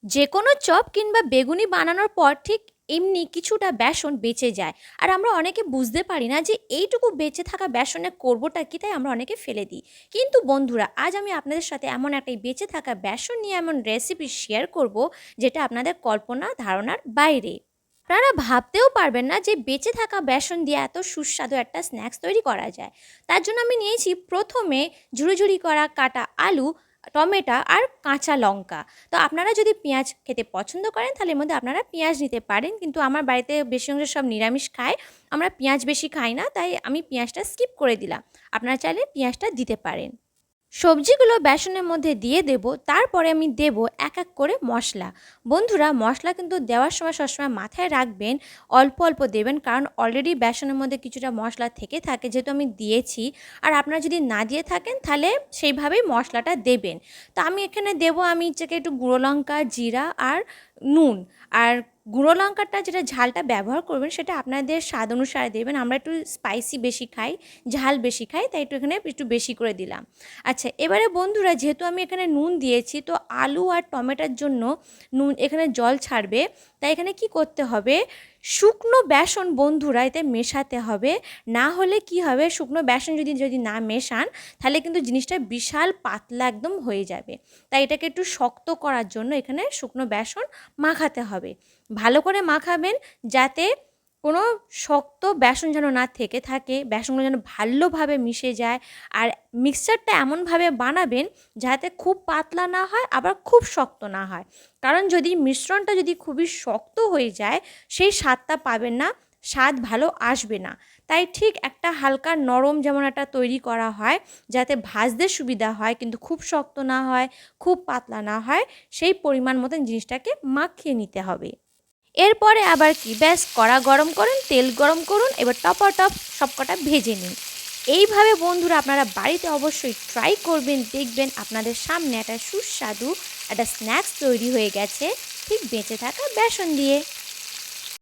যে কোনো চপ কিংবা বেগুনি বানানোর পর ঠিক এমনি কিছুটা বেসন বেঁচে যায়। আর আমরা অনেকে বুঝতে পারি না যে এইটুকু বেঁচে থাকা বেসনে করবোটা কি, তাই আমরা অনেকে ফেলে দিই। কিন্তু বন্ধুরা, আজ আমি আপনাদের সাথে এমন একটা বেঁচে থাকা বেসন নিয়ে এমন রেসিপি শেয়ার করব, যেটা আপনাদের কল্পনা ধারণার বাইরে। আপনারা ভাবতেও পারবেন না যে বেঁচে থাকা বেসন দিয়ে এত সুস্বাদু একটা স্ন্যাক্স তৈরি করা যায়। তার জন্য আমি নিয়েছি প্রথমে ঝুড়ি করা কাটা আলু, টমেটো আর কাঁচা লঙ্কা। তো আপনারা যদি পেঁয়াজ খেতে পছন্দ করেন তাহলে এর মধ্যে আপনারা পেঁয়াজ নিতে পারেন, কিন্তু আমার বাড়িতে বেশি অংশ সব নিরামিষ খায়, আমরা পেঁয়াজ বেশি খাই না, তাই আমি পেঁয়াজটা স্কিপ করে দিলাম। আপনারা চাইলে পেঁয়াজটা দিতে পারেন। সবজিগুলো বেসনের মধ্যে দিয়ে দেব, তারপরে আমি দেব এক এক করে মশলা। বন্ধুরা, মশলা কিন্তু দেওয়ার সময় সবসময় মাথায় রাখবেন অল্প অল্প দেবেন, কারণ অলরেডি বেসনের মধ্যে কিছুটা মশলা থেকে থাকে, যেহেতু আমি দিয়েছি। আর আপনারা যদি না দিয়ে থাকেন তাহলে সেইভাবেই মশলাটা দেবেন। তো আমি এখানে দেবো, আমি হচ্ছে একটু গুঁড়ো লঙ্কা, জিরা আর নুন। আর গুঁড়ো লঙ্কাটা যেটা ঝালটা ব্যবহার করবেন সেটা আপনাদের স্বাদ অনুসারে দেবেন। আমরা একটু স্পাইসি বেশি খাই, ঝাল বেশি খাই, তাই এখানে একটু বেশি করে দিলাম। আচ্ছা, এবারে বন্ধুরা, যেহেতু আমি এখানে নুন দিয়েছি, তো আলু আর টমেটোর জন্য নুন এখানে জল ছাড়বে। তাই এখানে কি করতে হবে, শুকনো বেসন বন্ধুরা এতে মেশাতে হবে। না হলে কি হবে, শুকনো বেসন যদি যদি না মেশান তাহলে কিন্তু জিনিসটা বিশাল পাতলা একদম হয়ে যাবে। তাই এটাকে একটু শক্ত করার জন্য এখানে শুকনো বেসন মাখাতে হবে। ভালো করে মাখাবেন, যাতে কোনো শক্ত বেসন যেন না থেকে থাকে, বেসনগুলো যেন ভালোভাবে মিশে যায়। আর মিক্সচারটা এমনভাবে বানাবেন যাতে খুব পাতলা না হয়, আবার খুব শক্ত না হয়। কারণ যদি মিশ্রণটা যদি খুবই শক্ত হয়ে যায়, সেই স্বাদটা পাবেন না, স্বাদ ভালো আসবে না। তাই ঠিক একটা হালকা নরম যেমন একটা তৈরি করা হয়, যাতে ভাজতে সুবিধা হয় কিন্তু খুব শক্ত না হয়, খুব পাতলা না হয়, সেই পরিমাণ মতন জিনিসটাকে মাখিয়ে নিতে হবে। এরপরে আবার কি, ব্যাস কড়া গরম করুন, তেল গরম করুন, এবার টপাটপ সবকটা ভেজে নিন। এইভাবে বন্ধুরা আপনারা বাড়িতে অবশ্যই ট্রাই করবেন, দেখবেন আপনাদের সামনে একটা সুস্বাদু একটা স্ন্যাক্স তৈরি হয়ে গেছে, ঠিক বেঁচে থাকা বেসন দিয়ে।